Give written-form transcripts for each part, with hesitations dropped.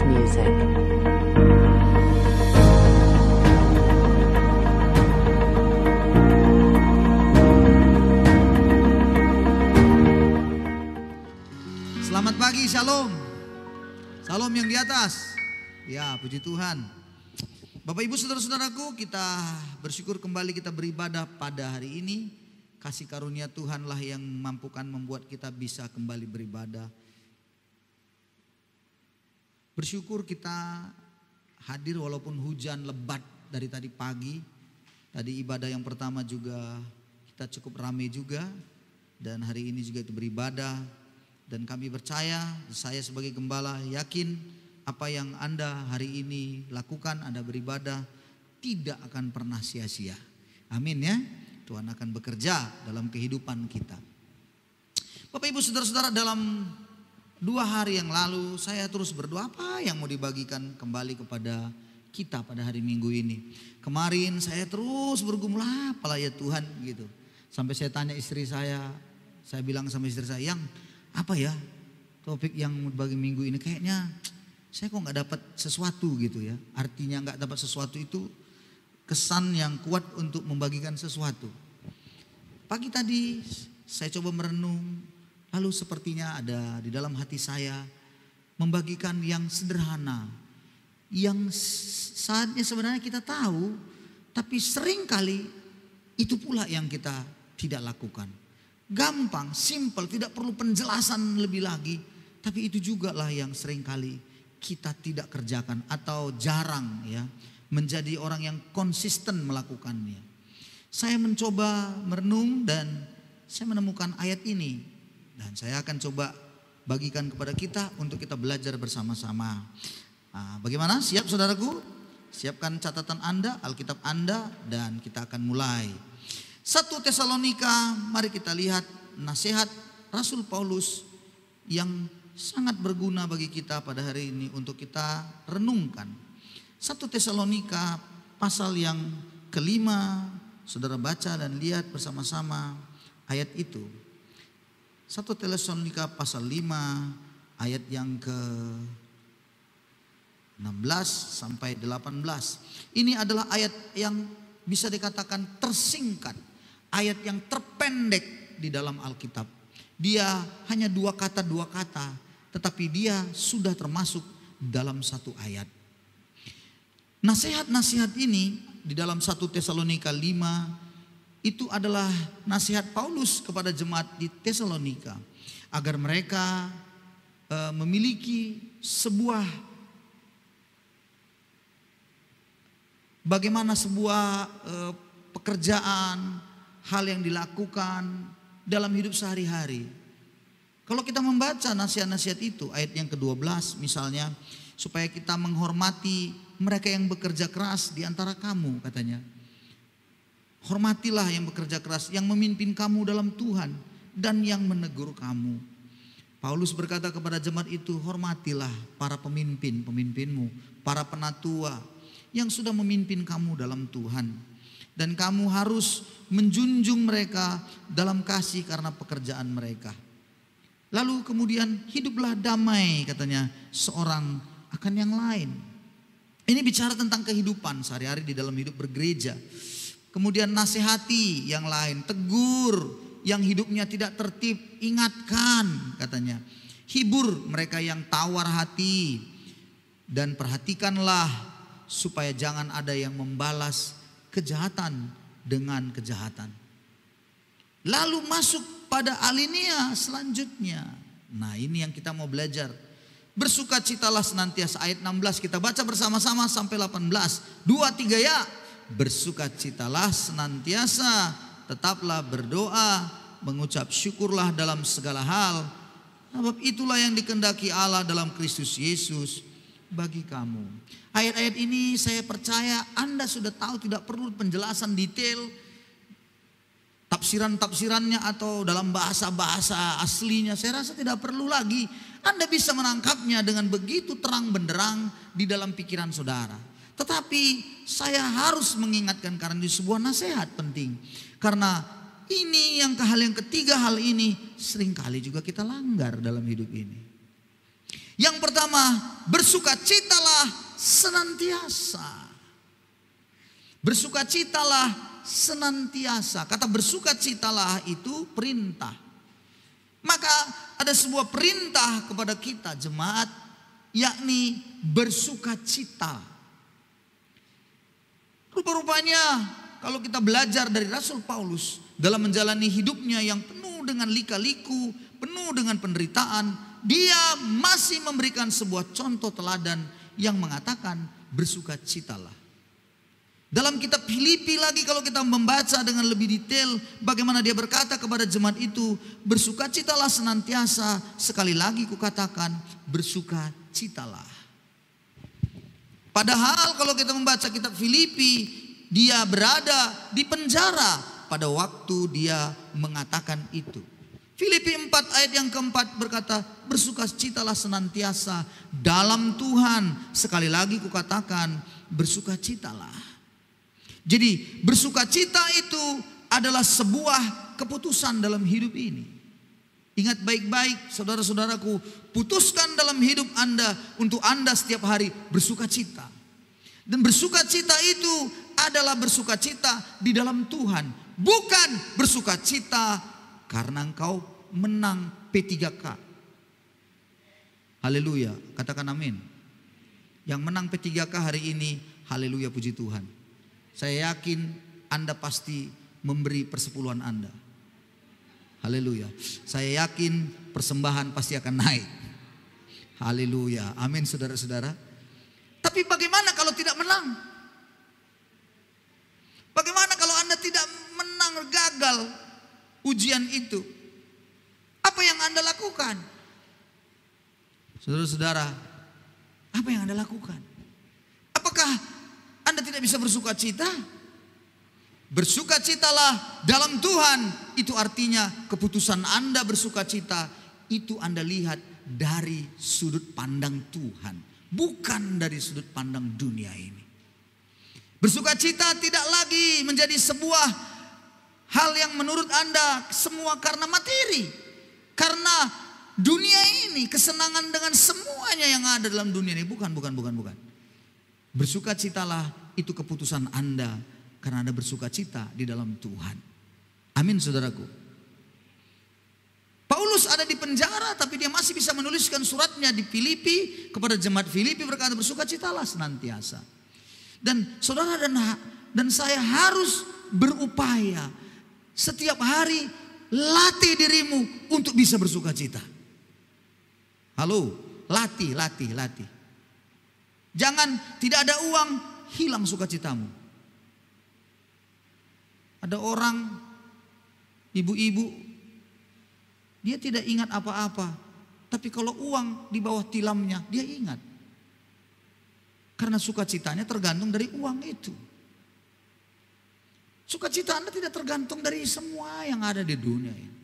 house music. Selamat pagi, shalom. Shalom yang di atas. Ya, puji Tuhan. Bapak Ibu saudara-saudaraku, kita bersyukur kembali kita beribadah pada hari ini. Kasih karunia Tuhanlah yang mampukan membuat kita bisa kembali beribadah. Bersyukur kita hadir walaupun hujan lebat dari tadi pagi. Tadi ibadah yang pertama juga kita cukup ramai juga. Dan hari ini juga itu beribadah. Dan kami percaya, saya sebagai gembala yakin apa yang Anda hari ini lakukan, Anda beribadah tidak akan pernah sia-sia. Amin ya. Tuhan akan bekerja dalam kehidupan kita. Bapak Ibu saudara-saudara, dalam 2 hari yang lalu saya terus berdoa apa yang mau dibagikan kembali kepada kita pada hari Minggu ini. Kemarin saya terus bergumul apalah ya Tuhan gitu. Sampai saya tanya istri saya bilang sama istri saya, yang apa ya topik yang bagi minggu ini, kayaknya saya kok gak dapat sesuatu gitu ya. Artinya gak dapat sesuatu itu kesan yang kuat untuk membagikan sesuatu. Pagi tadi saya coba merenung, lalu sepertinya ada di dalam hati saya membagikan yang sederhana, yang saatnya sebenarnya kita tahu, tapi seringkali itu pula yang kita tidak lakukan. Gampang, simple, tidak perlu penjelasan lebih lagi. Tapi itu juga lah yang seringkali kita tidak kerjakan atau jarang ya menjadi orang yang konsisten melakukannya. Saya mencoba merenung dan saya menemukan ayat ini. Dan saya akan coba bagikan kepada kita untuk kita belajar bersama-sama. Nah, bagaimana? Siap saudaraku? Siapkan catatan Anda, Alkitab Anda, dan kita akan mulai. 1 Tesalonika, mari kita lihat nasihat Rasul Paulus yang sangat berguna bagi kita pada hari ini untuk kita renungkan. 1 Tesalonika pasal yang kelima, saudara baca dan lihat bersama-sama ayat itu. 1 Tesalonika pasal 5 ayat yang ke 16 sampai 18. Ini adalah ayat yang bisa dikatakan tersingkat. Ayat yang terpendek di dalam Alkitab. Dia hanya 2 kata, tetapi dia sudah termasuk dalam satu ayat. Nasihat-nasihat ini di dalam 1 Tesalonika 5 itu adalah nasihat Paulus kepada jemaat di Tesalonika agar mereka memiliki sebuah bagaimana sebuah pekerjaan, hal yang dilakukan dalam hidup sehari-hari. Kalau kita membaca nasihat-nasihat itu, ayat yang ke-12 misalnya, supaya kita menghormati mereka yang bekerja keras di antara kamu, katanya. Hormatilah yang bekerja keras, yang memimpin kamu dalam Tuhan dan yang menegur kamu. Paulus berkata kepada jemaat itu, hormatilah para pemimpinmu, para penatua yang sudah memimpin kamu dalam Tuhan. Dan kamu harus menjunjung mereka dalam kasih karena pekerjaan mereka. Lalu kemudian hiduplah damai, katanya, seorang akan yang lain. Ini bicara tentang kehidupan sehari-hari di dalam hidup bergereja. Kemudian nasihati yang lain, tegur yang hidupnya tidak tertib, ingatkan, katanya. Hibur mereka yang tawar hati dan perhatikanlah supaya jangan ada yang membalas kejahatan dengan kejahatan. Lalu masuk pada alinea selanjutnya. Nah, ini yang kita mau belajar. Bersukacitalah senantiasa, ayat 16 kita baca bersama-sama sampai 18. 2, 3 ya. Bersukacitalah senantiasa, tetaplah berdoa, mengucap syukurlah dalam segala hal. Sebab itulah yang dikehendaki Allah dalam Kristus Yesus bagi kamu. Ayat-ayat ini saya percaya Anda sudah tahu, tidak perlu penjelasan detail. Tafsiran-tafsirannya atau dalam bahasa-bahasa aslinya saya rasa tidak perlu lagi. Anda bisa menangkapnya dengan begitu terang benderang di dalam pikiran saudara. Tetapi saya harus mengingatkan karena ini sebuah nasihat penting. Karena ini yang ketiga hal ini seringkali juga kita langgar dalam hidup ini. Yang pertama pertama, bersukacitalah senantiasa. Bersukacitalah senantiasa. Kata bersukacitalah itu perintah. Maka ada sebuah perintah kepada kita jemaat, yakni bersukacita. Rupa-rupanya kalau kita belajar dari Rasul Paulus dalam menjalani hidupnya yang penuh dengan lika-liku, penuh dengan penderitaan, dia masih memberikan sebuah contoh teladan yang mengatakan bersukacitalah. Dalam kitab Filipi lagi kalau kita membaca dengan lebih detail bagaimana dia berkata kepada jemaat itu, bersukacitalah senantiasa, sekali lagi kukatakan bersukacitalah. Padahal kalau kita membaca kitab Filipi, dia berada di penjara pada waktu dia mengatakan itu. Filipi 4 ayat yang keempat berkata, bersukacitalah senantiasa dalam Tuhan, sekali lagi kukatakan bersukacitalah. Jadi bersukacita itu adalah sebuah keputusan dalam hidup ini. Ingat baik-baik saudara-saudaraku, putuskan dalam hidup Anda untuk Anda setiap hari bersukacita. Dan bersukacita itu adalah bersukacita di dalam Tuhan. Bukan bersukacita karena engkau menang P3K. Haleluya, katakan amin. Yang menang P3K hari ini, haleluya, puji Tuhan. Saya yakin Anda pasti memberi persepuluhan Anda. Haleluya. Saya yakin persembahan pasti akan naik. Haleluya. Amin saudara-saudara. Tapi bagaimana kalau tidak menang? Bagaimana kalau Anda tidak menang, gagal ujian itu? Apa yang Anda lakukan? Saudara-saudara, apa yang Anda lakukan? Apakah Anda tidak bisa bersukacita? Bersukacitalah dalam Tuhan. Itu artinya keputusan Anda bersukacita itu Anda lihat dari sudut pandang Tuhan, bukan dari sudut pandang dunia ini. Bersukacita tidak lagi menjadi sebuah hal yang menurut Anda semua karena materi, karena dunia ini, kesenangan dengan semuanya yang ada dalam dunia ini. Bukan. Bersukacitalah itu keputusan Anda karena Anda bersukacita di dalam Tuhan. Amin saudaraku. Paulus ada di penjara tapi dia masih bisa menuliskan suratnya di Filipi kepada jemaat Filipi berkata bersukacitalah senantiasa. Dan saudara dan saya harus berupaya setiap hari latih dirimu untuk bisa bersukacita. Halo, latih. Jangan tidak ada uang, hilang sukacitamu. Ada orang, ibu-ibu, dia tidak ingat apa-apa. Tapi kalau uang di bawah tilamnya, dia ingat. Karena sukacitanya tergantung dari uang itu. Sukacita Anda tidak tergantung dari semua yang ada di dunia ini.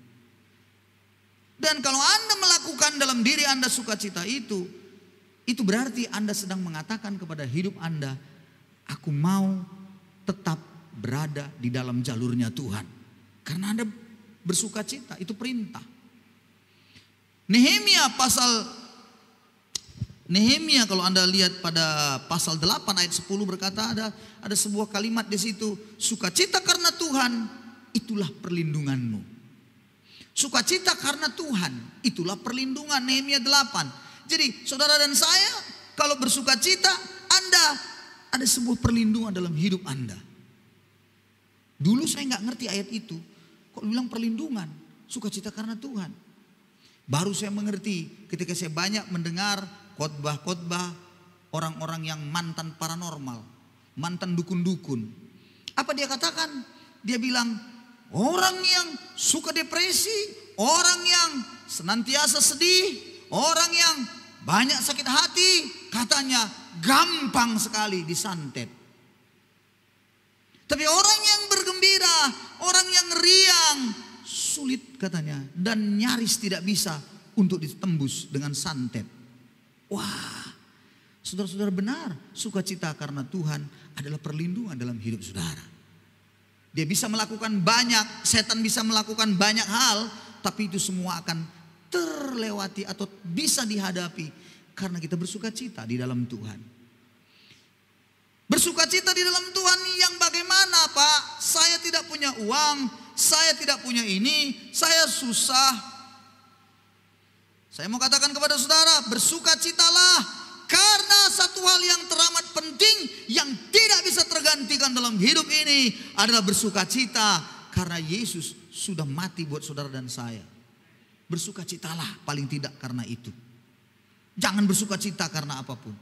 Dan kalau Anda melakukan dalam diri Anda sukacita itu berarti Anda sedang mengatakan kepada hidup Anda, aku mau tetap berada di dalam jalurnya Tuhan. Karena Anda bersukacita, itu perintah. Nehemia kalau Anda lihat pada pasal 8 ayat 10 berkata ada sebuah kalimat di situ, sukacita karena Tuhan, itulah perlindunganmu. Sukacita karena Tuhan, itulah perlindungan. Nehemia 8. Jadi saudara dan saya kalau bersukacita, Anda ada sebuah perlindungan dalam hidup Anda. Dulu saya nggak ngerti ayat itu. Kok bilang perlindungan? Sukacita karena Tuhan. Baru saya mengerti ketika saya banyak mendengar khotbah-khotbah orang-orang yang mantan paranormal, mantan dukun-dukun. Apa dia katakan? Dia bilang orang yang suka depresi, orang yang senantiasa sedih, orang yang banyak sakit hati, katanya gampang sekali disantet. Tapi orang yang bergembira, orang yang riang, sulit katanya. Dan nyaris tidak bisa untuk ditembus dengan santet. Wah, saudara-saudara benar, sukacita karena Tuhan adalah perlindungan dalam hidup saudara. Dia bisa melakukan banyak, setan bisa melakukan banyak hal, tapi itu semua akan terlewati atau bisa dihadapi Karena kita bersuka cita di dalam Tuhan. Bersuka cita di dalam Tuhan yang bagaimana, Pak? Saya tidak punya uang, saya tidak punya ini, saya susah. Saya mau katakan kepada saudara, bersuka citalah karena satu hal yang teramat penting yang tidak bisa tergantikan dalam hidup ini adalah bersuka cita karena Yesus sudah mati buat saudara dan saya. Bersuka citalah paling tidak karena itu. Jangan bersuka cita karena apapun.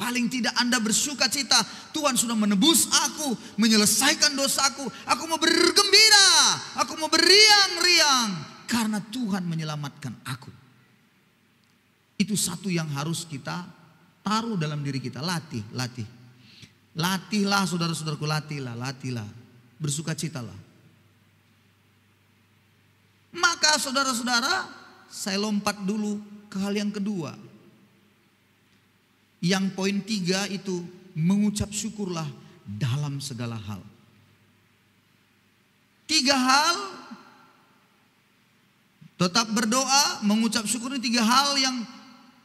Paling tidak Anda bersuka cita, Tuhan sudah menebus aku, menyelesaikan dosaku. Aku mau bergembira, aku mau beriang-riang karena Tuhan menyelamatkan aku. Itu satu yang harus kita taruh dalam diri kita. Latih. Latihlah saudara-saudaraku, latihlah. Bersuka citalah. Maka saudara-saudara, saya lompat dulu ke hal yang kedua. Yang poin 3 itu mengucap syukurlah dalam segala hal. 3 hal, tetap berdoa, mengucap syukur, ini 3 hal yang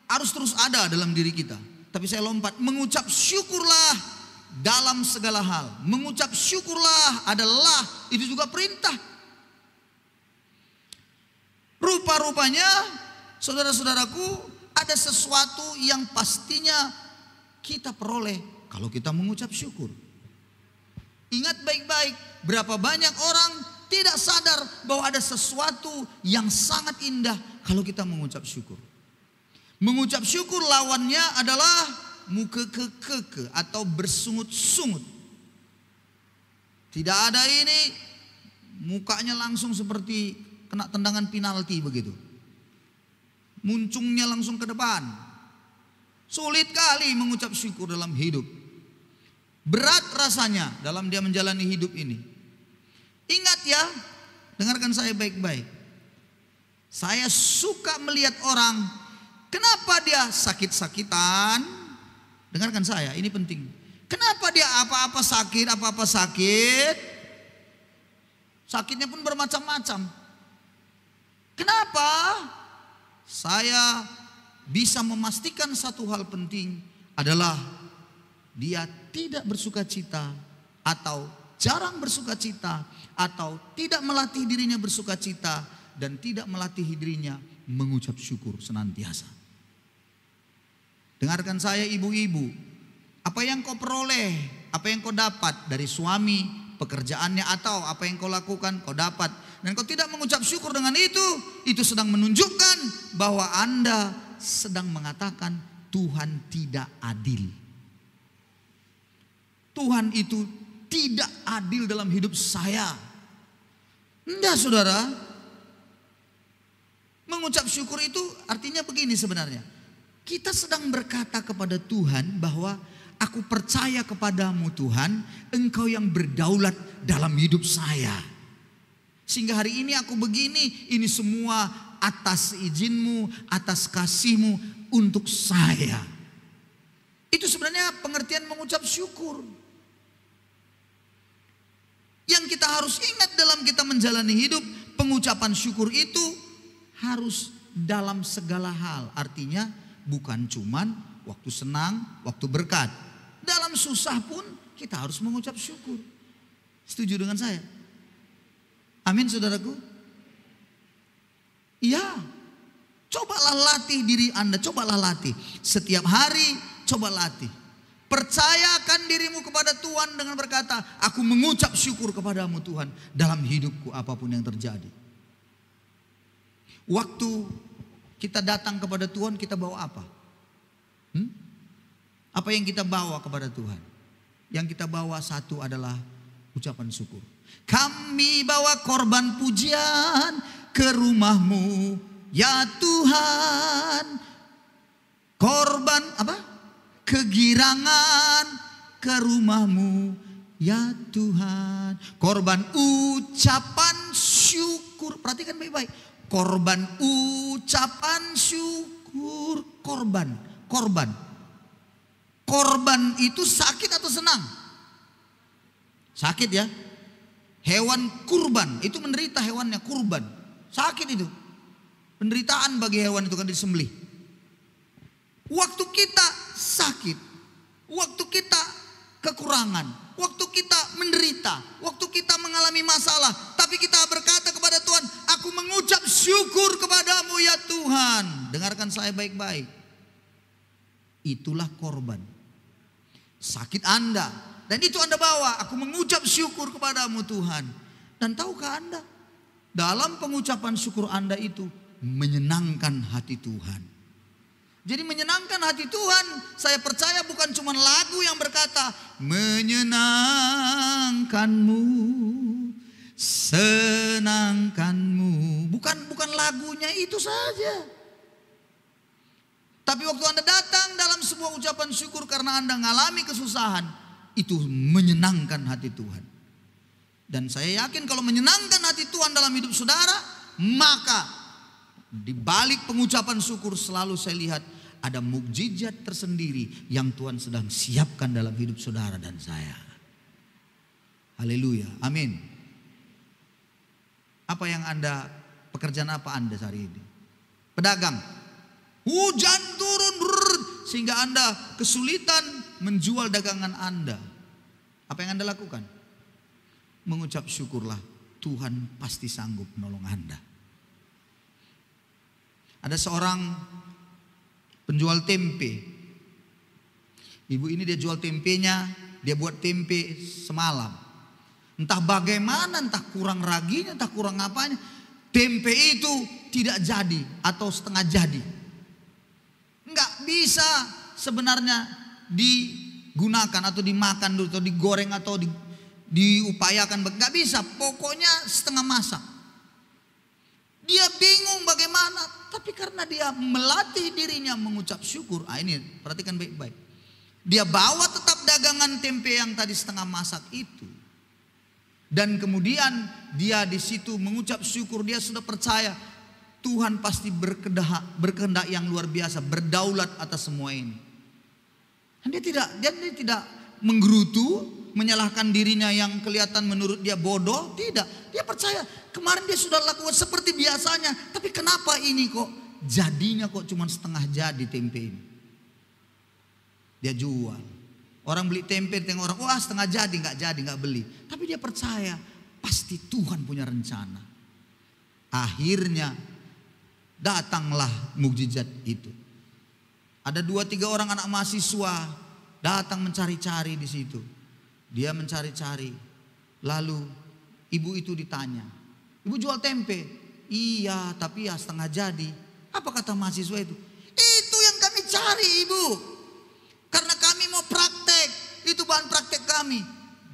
harus terus ada dalam diri kita. Tapi saya lompat, mengucap syukurlah dalam segala hal. Mengucap syukurlah adalah, itu juga perintah. Rupa-rupanya saudara-saudaraku, ada sesuatu yang pastinya kita peroleh kalau kita mengucap syukur. Ingat baik-baik, berapa banyak orang tidak sadar bahwa ada sesuatu yang sangat indah kalau kita mengucap syukur. Mengucap syukur lawannya adalah mukeke atau bersungut-sungut. Tidak ada ini, mukanya langsung seperti kena tendangan penalti begitu. Muncungnya langsung ke depan. Sulit kali mengucap syukur dalam hidup. Berat rasanya dalam dia menjalani hidup ini. Ingat ya, dengarkan saya baik-baik. Saya suka melihat orang, kenapa dia sakit-sakitan? Dengarkan saya, ini penting. Kenapa dia apa-apa sakit? Sakitnya pun bermacam-macam. Kenapa? Saya bisa memastikan satu hal penting adalah dia tidak bersuka cita atau jarang bersuka cita atau tidak melatih dirinya bersuka cita dan tidak melatih dirinya mengucap syukur senantiasa. Dengarkan saya ibu-ibu, apa yang kau peroleh, apa yang kau dapat dari suami, pekerjaannya atau apa yang kau lakukan kau dapat, dan kau tidak mengucap syukur dengan itu sedang menunjukkan bahwa Anda sedang mengatakan Tuhan tidak adil. Tuhan itu tidak adil dalam hidup saya. Enggak saudara. Mengucap syukur itu artinya begini sebenarnya. Kita sedang berkata kepada Tuhan bahwa aku percaya kepadamu Tuhan, Engkau yang berdaulat dalam hidup saya. Sehingga hari ini aku begini, ini semua atas izinmu, atas kasihmu untuk saya. Itu sebenarnya pengertian mengucap syukur. Yang kita harus ingat dalam kita menjalani hidup, pengucapan syukur itu harus dalam segala hal. Artinya bukan cuman waktu senang, waktu berkat. Dalam susah pun kita harus mengucap syukur. Setuju dengan saya? Amin saudaraku. Iya. Cobalah latih diri Anda, cobalah latih. Setiap hari coba latih. Percayakan dirimu kepada Tuhan dengan berkata, aku mengucap syukur kepadamu Tuhan dalam hidupku apapun yang terjadi. Waktu kita datang kepada Tuhan, kita bawa apa? Apa yang kita bawa kepada Tuhan? Yang kita bawa satu adalah ucapan syukur. Kami bawa korban pujian ke rumahmu ya Tuhan. Korban apa? Kegirangan ke rumahmu ya Tuhan. Korban ucapan syukur. Perhatikan baik-baik. Korban ucapan syukur. Korban. Korban itu sakit atau senang? Sakit ya. Hewan kurban itu menderita, hewannya kurban. Sakit itu. Penderitaan bagi hewan itu kan disembelih. Waktu kita sakit, waktu kita kekurangan, waktu kita menderita, waktu kita mengalami masalah, tapi kita berkata kepada Tuhan, aku mengucap syukur kepadamu ya Tuhan. Dengarkan saya baik-baik. Itulah korban sakit Anda. Dan itu Anda bawa, aku mengucap syukur kepadamu Tuhan. Dan tahukah Anda, dalam pengucapan syukur Anda itu menyenangkan hati Tuhan. Jadi menyenangkan hati Tuhan, saya percaya bukan cuma lagu yang berkata menyenangkanmu, senangkanmu. Bukan lagunya itu saja. Tapi waktu Anda datang dalam sebuah ucapan syukur karena Anda mengalami kesusahan, itu menyenangkan hati Tuhan. Dan saya yakin kalau menyenangkan hati Tuhan dalam hidup saudara, maka di balik pengucapan syukur selalu saya lihat ada mukjizat tersendiri yang Tuhan sedang siapkan dalam hidup saudara dan saya. Haleluya, amin. Apa yang pekerjaan apa Anda hari ini? Pedagang. Hujan turun sehingga Anda kesulitan menjual dagangan Anda. Apa yang Anda lakukan? Mengucap syukurlah, Tuhan pasti sanggup menolong Anda. Ada seorang penjual tempe. Ibu ini dia jual tempenya, dia buat tempe semalam. Entah bagaimana, entah kurang raginya, entah kurang apanya, tempe itu tidak jadi atau setengah jadi. Enggak bisa sebenarnya digunakan atau dimakan dulu atau digoreng atau diupayakan, enggak bisa. Pokoknya setengah masak. Dia bingung bagaimana, tapi karena dia melatih dirinya mengucap syukur. Ini perhatikan baik-baik. Dia bawa tetap dagangan tempe yang tadi setengah masak itu. Dan kemudian dia di situ mengucap syukur, dia sudah percaya Tuhan pasti berkehendak yang luar biasa, berdaulat atas semua ini. Dan dia tidak menggerutu, menyalahkan dirinya yang kelihatan menurut dia bodoh, tidak. Dia percaya kemarin dia sudah lakukan seperti biasanya, tapi kenapa ini kok jadinya kok cuma setengah jadi tempe ini. Dia jual. Orang beli tempe, tengok orang, wah setengah jadi, nggak beli. Tapi dia percaya pasti Tuhan punya rencana. Akhirnya datanglah mukjizat itu. Ada 2-3 orang anak mahasiswa datang mencari-cari di situ. Dia mencari-cari. Lalu ibu itu ditanya, ibu jual tempe? Iya, tapi ya setengah jadi. Apa kata mahasiswa itu? Itu yang kami cari ibu. Karena kami mau praktek. Itu bahan praktek kami.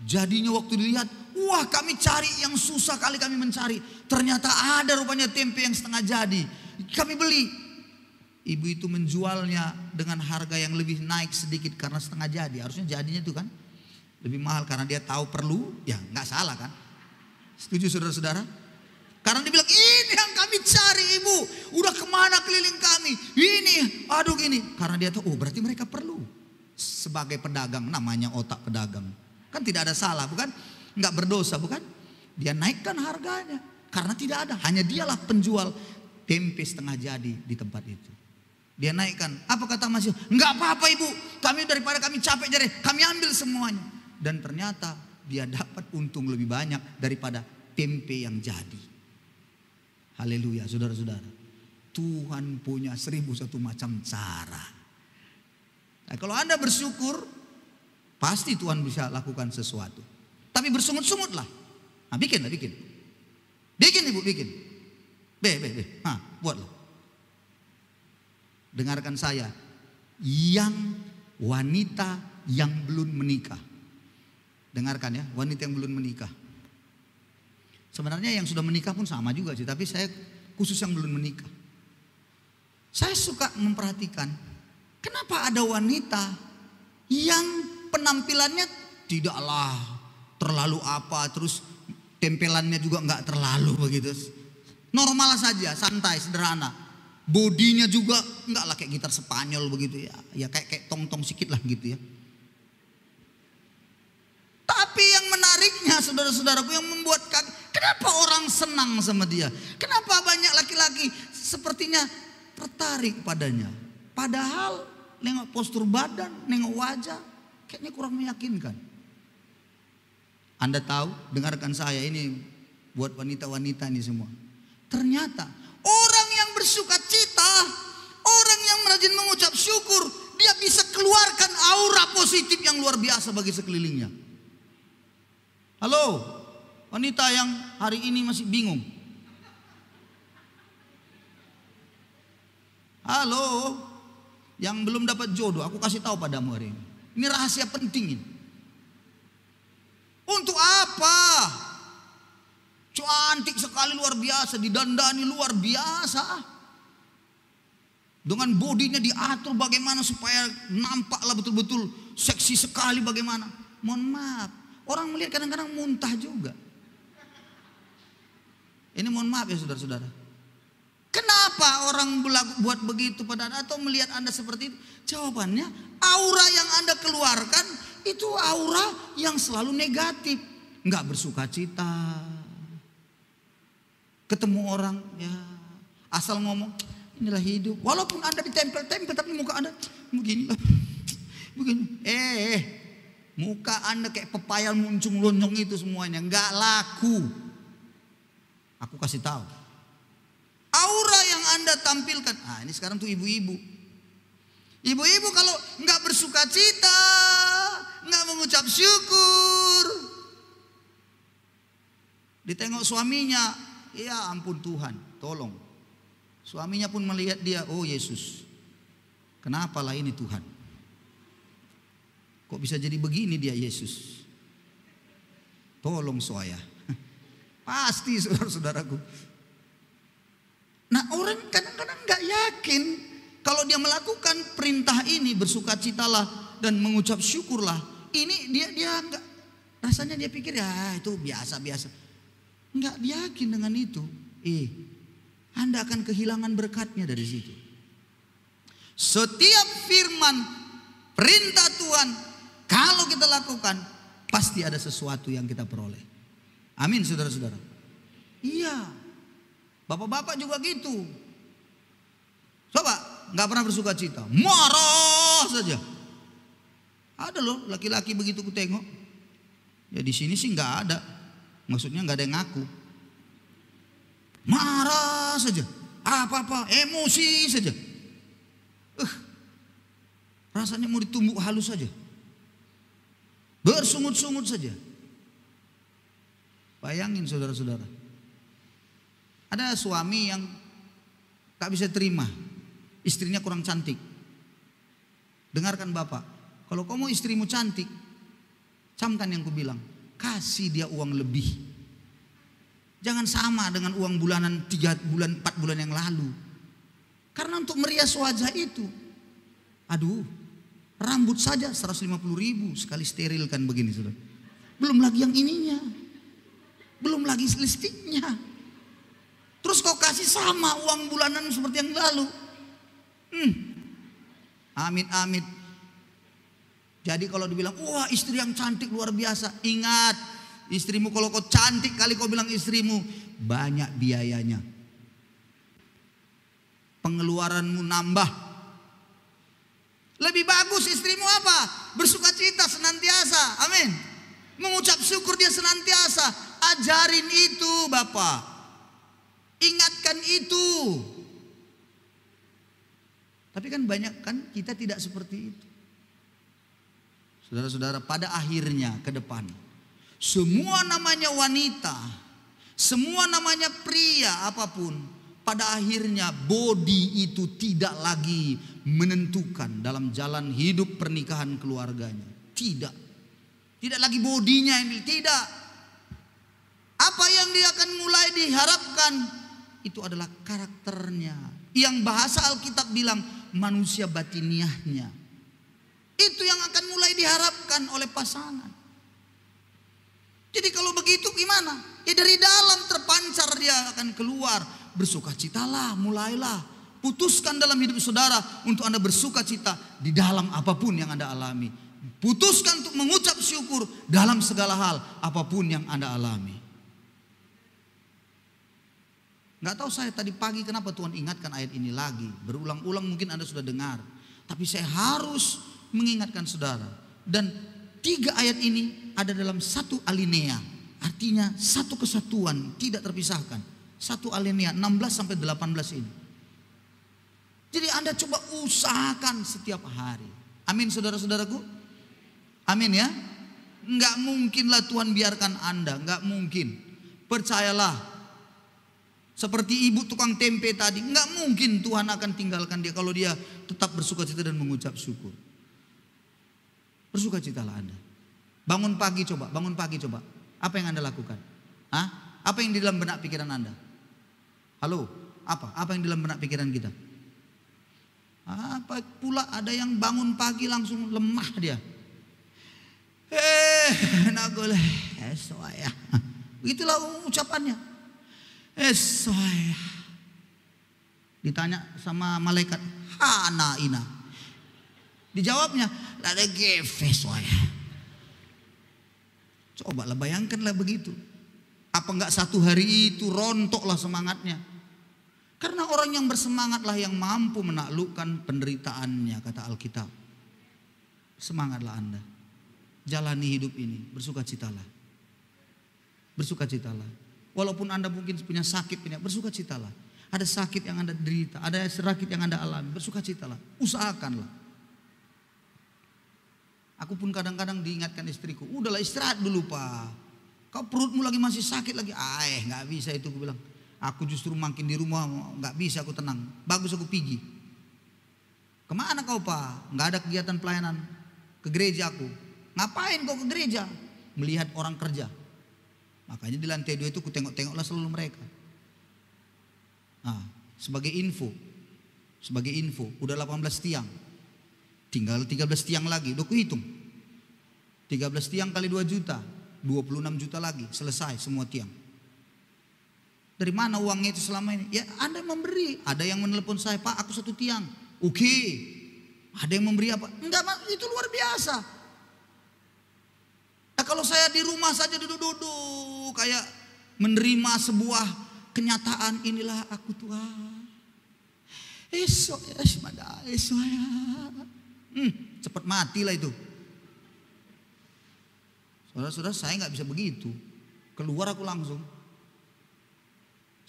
Jadinya waktu dilihat, wah kami cari yang susah kali kami mencari. Ternyata ada rupanya tempe yang setengah jadi. Kami beli. Ibu itu menjualnya dengan harga yang lebih naik sedikit karena setengah jadi. Harusnya jadinya itu kan lebih mahal karena dia tahu perlu. Ya nggak salah kan. Setuju saudara-saudara? Karena dia bilang ini yang kami cari ibu. Udah kemana keliling kami. Ini aduh gini. Karena dia tahu berarti mereka perlu. Sebagai pedagang, namanya otak pedagang. Kan tidak ada salah bukan? Nggak berdosa bukan? Dia naikkan harganya. Karena tidak ada. Hanya dialah penjual tempe setengah jadi di tempat itu. Dia naikkan. Apa kata Mas? Enggak apa-apa ibu. Kami daripada kami capek jadi, kami ambil semuanya. Dan ternyata dia dapat untung lebih banyak daripada tempe yang jadi. Haleluya saudara-saudara. Tuhan punya 1001 macam cara. Nah, kalau Anda bersyukur, pasti Tuhan bisa lakukan sesuatu. Tapi bersungut-sungutlah. Nah, bikin. Bikin ibu, bikin. Buatlah. Dengarkan saya. Yang wanita yang belum menikah. Dengarkan ya, wanita yang belum menikah. Sebenarnya yang sudah menikah pun sama juga sih. Tapi saya khusus yang belum menikah. Saya suka memperhatikan. Kenapa ada wanita yang penampilannya tidaklah terlalu apa. Terus tempelannya juga enggak terlalu begitu. Normal saja, santai, sederhana. Bodinya juga enggak lah kayak gitar Spanyol begitu ya. Ya kayak tong-tong sikit lah gitu ya. Tapi yang menariknya saudara-saudaraku yang membuat kenapa orang senang sama dia? Kenapa banyak laki-laki sepertinya tertarik padanya? Padahal nengok postur badan, nengok wajah, kayaknya kurang meyakinkan. Anda tahu, dengarkan saya ini buat wanita-wanita ini semua. Ternyata orang yang bersuka cita, orang yang rajin mengucap syukur, dia bisa keluarkan aura positif yang luar biasa bagi sekelilingnya. Halo, wanita yang hari ini masih bingung. Halo, yang belum dapat jodoh, aku kasih tahu padamu hari ini. Ini rahasia penting ini. Untuk apa? Cantik sekali luar biasa, didandani luar biasa. Dengan bodinya diatur bagaimana supaya nampaklah betul-betul seksi sekali bagaimana. Mohon maaf, orang melihat kadang-kadang muntah juga. Ini mohon maaf ya saudara-saudara. Kenapa orang buat begitu pada Anda atau melihat Anda seperti itu? Jawabannya, aura yang Anda keluarkan itu aura yang selalu negatif. Enggak bersuka cita. Ketemu orang ya asal ngomong, inilah hidup. Walaupun Anda ditempel-tempel tapi muka Anda begini. Muka Anda kayak pepaya muncung lonjong itu semuanya. Enggak laku. Aku kasih tahu. Aura yang Anda tampilkan. Ini sekarang tuh ibu-ibu. Ibu-ibu kalau enggak bersuka cita, enggak mengucap syukur, ditengok suaminya, ya ampun Tuhan, tolong. Suaminya pun melihat dia, oh Yesus, kenapalah ini Tuhan? Kok bisa jadi begini dia Yesus? Tolong saya. Pasti saudara-saudaraku. Nah orang kadang-kadang gak yakin kalau dia melakukan perintah ini, bersukacitalah dan mengucap syukurlah. Ini dia enggak, rasanya dia pikir ya itu biasa-biasa. Enggak yakin dengan itu. Anda akan kehilangan berkatnya dari situ. Setiap firman perintah Tuhan kalau kita lakukan pasti ada sesuatu yang kita peroleh. Amin saudara-saudara. Iya. Bapak-bapak juga gitu. Coba nggak pernah bersuka cita, marah saja. Ada loh laki-laki begitu ku tengok. Ya di sini sih nggak ada. Maksudnya nggak ada yang ngaku. Marah saja, apa-apa, emosi saja. Rasanya mau ditumbuk halus saja. Bersungut-sungut saja. Bayangin saudara-saudara. Ada suami yang tak bisa terima istrinya kurang cantik. Dengarkan bapak, kalau kamu istrimu cantik, camkan yang kubilang, kasih dia uang lebih. Jangan sama dengan uang bulanan 3 bulan 4 bulan yang lalu. Karena untuk merias wajah itu, rambut saja 150.000 sekali sterilkan begini saudara. Belum lagi yang ininya, belum lagi lipstiknya. Terus kau kasih sama uang bulanan seperti yang lalu. Amit-amit. Jadi kalau dibilang, wah istri yang cantik luar biasa. Ingat, istrimu kalau kau cantik kali kau bilang istrimu, banyak biayanya. Pengeluaranmu nambah. Lebih bagus istrimu apa? Bersuka cita senantiasa. Amin. Mengucap syukur dia senantiasa. Ajarin itu Bapak. Ingatkan itu. Tapi kan banyak kan kita tidak seperti itu. Saudara-saudara, pada akhirnya ke depan, semua namanya wanita, semua namanya pria apapun, pada akhirnya body itu tidak lagi menentukan dalam jalan hidup pernikahan keluarganya. Tidak. Tidak lagi bodinya ini, tidak. Apa yang dia akan mulai diharapkan itu adalah karakternya. Yang bahasa Alkitab bilang manusia batiniahnya. Itu yang akan mulai diharapkan oleh pasangan. Jadi kalau begitu gimana? Ya dari dalam terpancar dia akan keluar. Bersukacitalah, mulailah. Putuskan dalam hidup saudara untuk Anda bersukacita di dalam apapun yang Anda alami. Putuskan untuk mengucap syukur dalam segala hal apapun yang Anda alami. Gak tahu saya tadi pagi kenapa Tuhan ingatkan ayat ini lagi. Berulang-ulang mungkin Anda sudah dengar. Tapi saya harus mengingatkan saudara. Dan 3 ayat ini ada dalam satu alinea. Artinya satu kesatuan, tidak terpisahkan. Satu alinea 16 sampai 18 ini. Jadi Anda coba usahakan setiap hari. Amin saudara-saudaraku. Amin ya. Enggak mungkinlah Tuhan biarkan Anda. Enggak mungkin. Percayalah. Seperti ibu tukang tempe tadi. Enggak mungkin Tuhan akan tinggalkan dia kalau dia tetap bersukacita dan mengucap syukur. Bersukacitalah Anda. Bangun pagi coba. Apa yang Anda lakukan? Apa yang di dalam benak pikiran Anda? Halo? Apa yang di dalam benak pikiran kita? Apa pula ada yang bangun pagi langsung lemah dia. Nagole, soya. Begitulah ucapannya. Soya. Ditanya sama malaikat, hana ina. Dijawabnya, ada gefe soya. Cobalah bayangkanlah begitu. Apa enggak satu hari itu rontoklah semangatnya. Karena orang yang bersemangatlah yang mampu menaklukkan penderitaannya, kata Alkitab. Semangatlah Anda. Jalani hidup ini, bersukacitalah. Bersukacitalah. Walaupun Anda mungkin punya sakit, bersukacitalah. Ada sakit yang Anda derita, ada sakit yang Anda alami, bersukacitalah. Usahakanlah. Aku pun kadang-kadang diingatkan istriku, udahlah istirahat dulu Pak. Kau perutmu lagi masih sakit lagi. Gak bisa itu, aku bilang. Aku justru makin di rumah gak bisa aku tenang. Bagus aku pergi. Kemana kau Pak? Gak ada kegiatan pelayanan. Ke gereja aku. Ngapain kau ke gereja? Melihat orang kerja. Makanya di lantai 2 itu ku tengok-tengoklah selalu mereka. Nah, sebagai info. Udah 18 tiang. Tinggal 13 tiang lagi. Udah ku hitung. 13 tiang kali 2 juta. 26 juta lagi. Selesai semua tiang. Dari mana uangnya itu selama ini? Ya Anda memberi. Ada yang menelepon saya, Pak aku 1 tiang. Oke. Ada yang memberi apa? Enggak, itu luar biasa. Nah, kalau saya di rumah saja duduk-duduk kayak menerima sebuah kenyataan, inilah aku Tuhan. Cepat matilah itu. Saudara-saudara, saya nggak bisa begitu. Keluar aku langsung.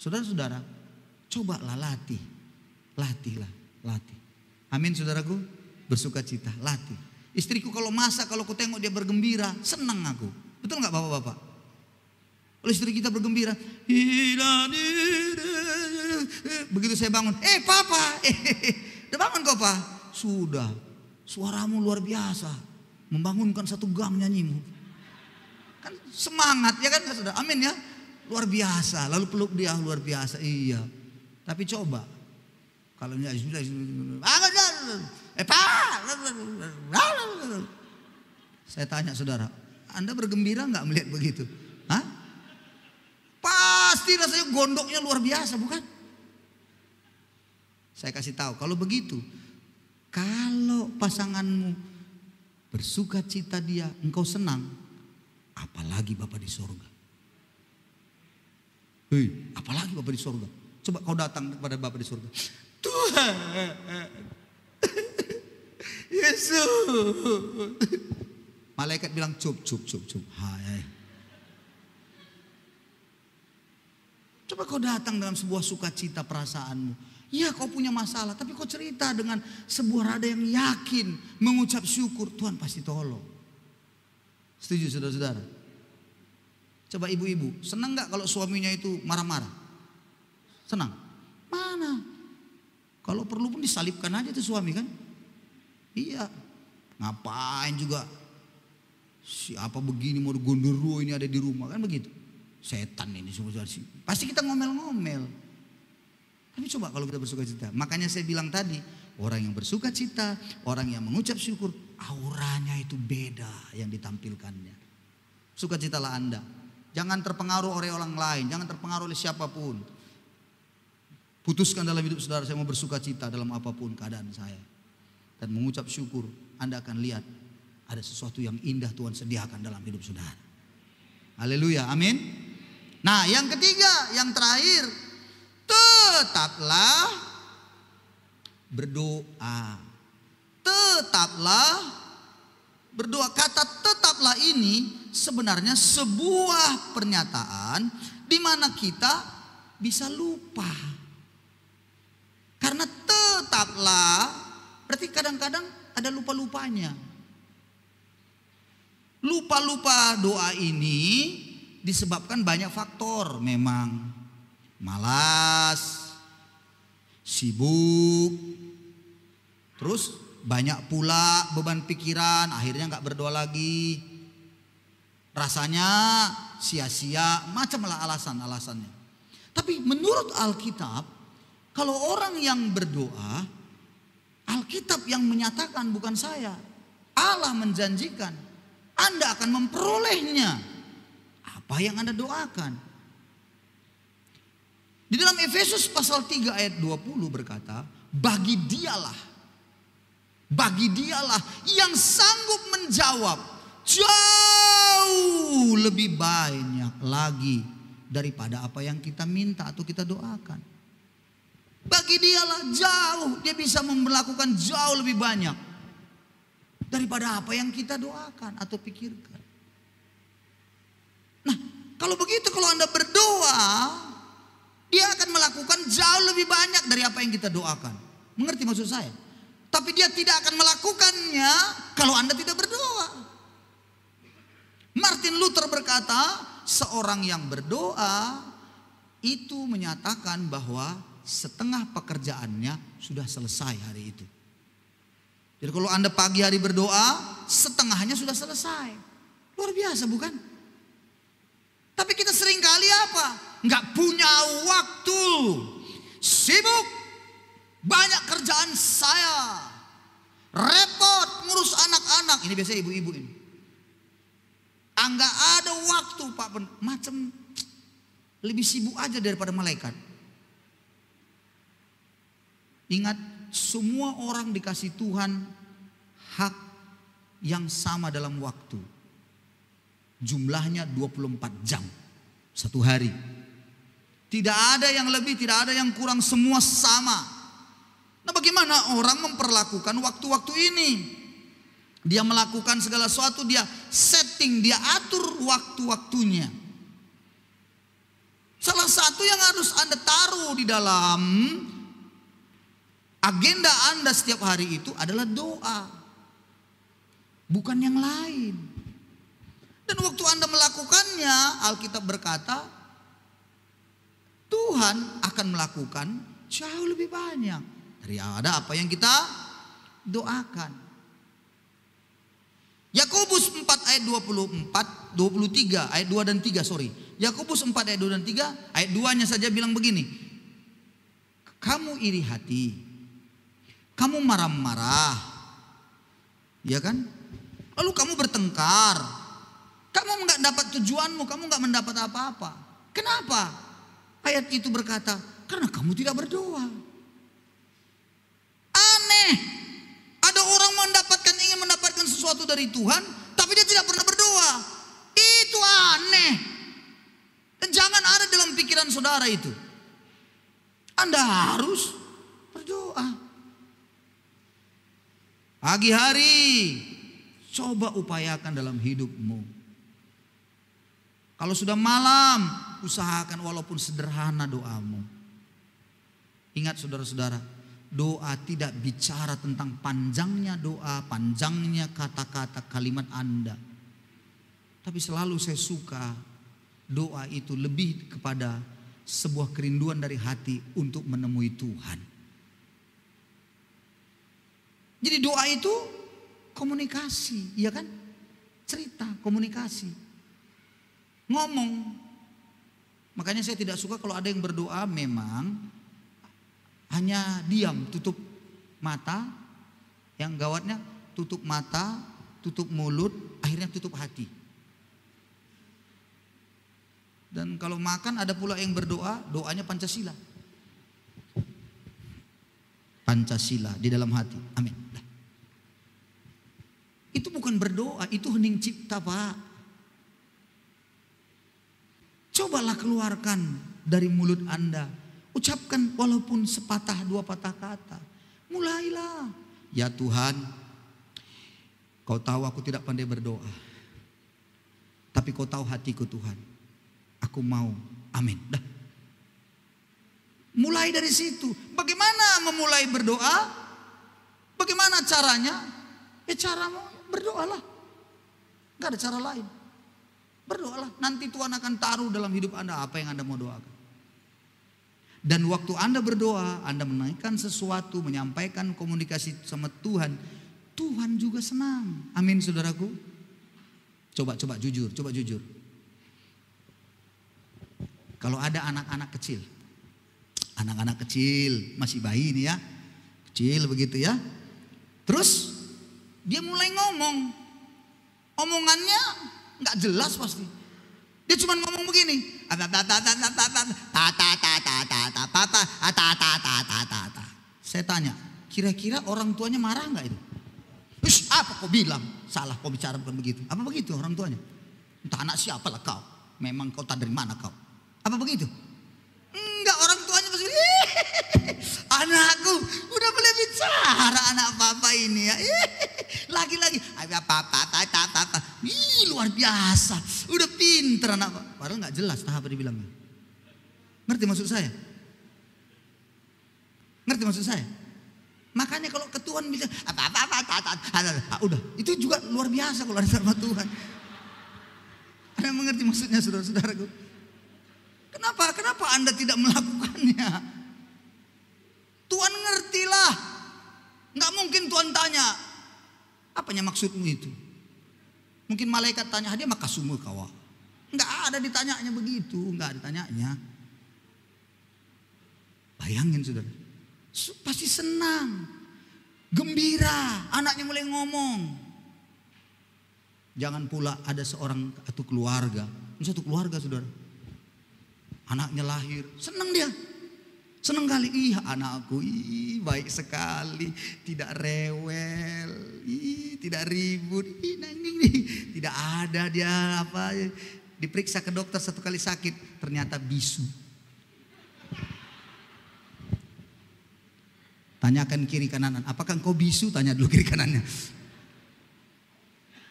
Saudara-saudara, cobalah latih. Amin saudaraku, bersukacita, latih. Istriku kalau masak, kalau aku tengok dia bergembira, senang aku. Betul nggak bapak-bapak? Kalau istri kita bergembira, begitu saya bangun, papa, udah bangun kau Pak? Sudah, suaramu luar biasa, membangunkan satu gang nyanyimu. Kan semangat ya kan saudara, amin ya. Luar biasa, lalu peluk dia luar biasa. Iya. Tapi coba kalau saya tanya saudara, Anda bergembira nggak melihat begitu? Pasti rasanya gondoknya luar biasa, bukan? Saya kasih tahu, kalau begitu, kalau pasanganmu bersuka cita dia, engkau senang, apalagi Bapa di sorga. Apalagi Bapa di sorga. Coba kau datang kepada Bapa di sorga. Tuhan Yesus. Malaikat bilang cup. Hai. Coba kau datang dalam sebuah sukacita perasaanmu. Ya kau punya masalah, tapi kau cerita dengan sebuah rada yang yakin, mengucap syukur, Tuhan pasti tolong. Setuju saudara-saudara? Coba ibu-ibu, senang gak kalau suaminya itu marah-marah? Senang? Mana? Kalau perlu pun disalibkan aja tuh suami kan? Iya. Ngapain juga? Siapa begini mau gondoruo ini ada di rumah kan begitu? Setan ini semua. Pasti kita ngomel-ngomel. Tapi coba kalau kita bersukacita. Makanya saya bilang tadi, orang yang bersukacita, orang yang mengucap syukur, auranya itu beda yang ditampilkannya. Sukacitalah Anda. Jangan terpengaruh oleh orang lain, jangan terpengaruh oleh siapapun. Putuskan dalam hidup saudara, saya mau bersukacita dalam apapun keadaan saya. Dan mengucap syukur, Anda akan lihat ada sesuatu yang indah Tuhan sediakan dalam hidup saudara. Haleluya, amin. Nah yang ketiga, yang terakhir, tetaplah berdoa. tetaplah berdoa. Kata tetaplah ini sebenarnya sebuah pernyataan di mana kita bisa lupa. Karena tetaplah berarti kadang-kadang ada lupa-lupanya. Lupa-lupa doa ini disebabkan banyak faktor memang. Malas, sibuk, terus banyak pula beban pikiran, akhirnya gak berdoa lagi. Rasanya sia-sia, macamlah alasan-alasannya. Tapi menurut Alkitab, kalau orang yang berdoa, Alkitab yang menyatakan, bukan saya. Allah menjanjikan, Anda akan memperolehnya apa yang Anda doakan. Di dalam Efesus pasal 3 ayat 20 berkata, bagi dialah yang sanggup menjawab jauh lebih banyak lagi daripada apa yang kita minta atau kita doakan. Bagi dialah jauh, dia bisa melakukan jauh lebih banyak daripada apa yang kita doakan atau pikirkan. Nah, kalau begitu, kalau Anda berdoa, dia akan melakukan jauh lebih banyak dari apa yang kita doakan. Mengerti maksud saya? Tapi dia tidak akan melakukannya kalau Anda tidak berdoa. Martin Luther berkata, seorang yang berdoa itu menyatakan bahwa setengah pekerjaannya sudah selesai hari itu. Jadi kalau Anda pagi hari berdoa, setengahnya sudah selesai. Luar biasa bukan? Tapi kita seringkali apa? Nggak punya waktu. Sibuk. Banyak kerjaan saya. Repot ngurus anak-anak. Ini biasanya ibu-ibu ini. Nggak ada waktu Pak. Macam lebih sibuk aja daripada malaikat. Ingat, semua orang dikasih Tuhan hak yang sama dalam waktu. Jumlahnya 24 jam satu hari. Tidak ada yang lebih, tidak ada yang kurang, semua sama. Nah, bagaimana orang memperlakukan waktu-waktu ini? Dia melakukan segala sesuatu, dia setting, dia atur waktu-waktunya. Salah satu yang harus Anda taruh di dalam agenda Anda setiap hari itu adalah doa. Bukan yang lain. Dan waktu Anda melakukannya, Alkitab berkata, Tuhan akan melakukan jauh lebih banyak dari apa yang kita doakan. Yakobus 4 ayat 23 ayat 2 dan 3 sorry. Yakobus 4 ayat 2 dan 3 ayat 2-nya saja bilang begini. Kamu iri hati, kamu marah-marah, ya kan? Lalu kamu bertengkar, kamu nggak dapat tujuanmu, kamu nggak mendapat apa-apa. Kenapa? Ayat itu berkata, karena kamu tidak berdoa. Aneh, ada orang ingin mendapatkan sesuatu dari Tuhan, tapi dia tidak pernah berdoa. Itu aneh. Dan jangan ada dalam pikiran saudara itu. Anda harus berdoa. Pagi hari, coba upayakan dalam hidupmu. Kalau sudah malam, usahakan walaupun sederhana doamu. Ingat saudara-saudara, doa tidak bicara tentang panjangnya doa, panjangnya kata-kata kalimat Anda. Tapi selalu saya suka doa itu lebih kepada sebuah kerinduan dari hati untuk menemui Tuhan. Jadi doa itu komunikasi, iya kan? Cerita, komunikasi. Ngomong. Makanya saya tidak suka kalau ada yang berdoa memang hanya diam, tutup mata. Yang gawatnya tutup mata, tutup mulut, akhirnya tutup hati. Dan kalau makan ada pula yang berdoa, doanya Pancasila. Pancasila di dalam hati. Amin. Itu bukan berdoa, itu hening cipta, Pak. Cobalah keluarkan dari mulut Anda. Ucapkan walaupun sepatah dua patah kata. Mulailah. Ya Tuhan, Kau tahu aku tidak pandai berdoa, tapi kau tahu hatiku Tuhan. Aku mau. Amin. Dah. Mulai dari situ. Bagaimana memulai berdoa? Bagaimana caranya? Caramu berdoalah. Gak ada cara lain. Berdoalah. Nanti Tuhan akan taruh dalam hidup Anda apa yang Anda mau doakan. Dan waktu Anda berdoa, Anda menaikkan sesuatu, menyampaikan komunikasi sama Tuhan, Tuhan juga senang. Amin saudaraku. Coba jujur. Kalau ada anak-anak kecil, masih bayi nih ya, kecil begitu ya. Terus dia mulai ngomong, omongannya nggak jelas pasti. Dia cuma ngomong begini, saya tanya, kira-kira orang tuanya marah nggak itu? Apa kau bilang? Salah kau bicara bukan begitu. Apa begitu orang tuanya? Entah anak siapa lah kau. Memang kau tak dari mana kau? Apa begitu? Enggak, orang tuanya pasti anakku udah boleh bicara anak papa ini ya. Lagi-lagi papa. Luar biasa. Udah pinter anak papa. Padahal nggak jelas tahap dibilangnya. Ngerti maksud saya? Makanya kalau ke Tuhan bisa udah, itu juga luar biasa kalau ada sama Tuhan. Anda mengerti maksudnya saudara-saudaraku? Kenapa Anda tidak melakukannya? Tuhan ngertilah. Nggak mungkin Tuhan tanya, apanya maksudmu itu? Mungkin malaikat tanya, dia makasumur kawa. Nggak ada ditanyanya begitu, nggak ada ditanyanya. Bayangin saudara, pasti senang, gembira, anaknya mulai ngomong. Jangan pula ada seorang atau keluarga, satu keluarga saudara, anaknya lahir, senang dia, senang kali. Anakku, baik sekali, tidak rewel, tidak ribut, tidak ada dia apa. Diperiksa ke dokter satu kali sakit, ternyata bisu. Tanyakan kiri kanan, apakah engkau bisu? Tanya dulu kiri kanannya.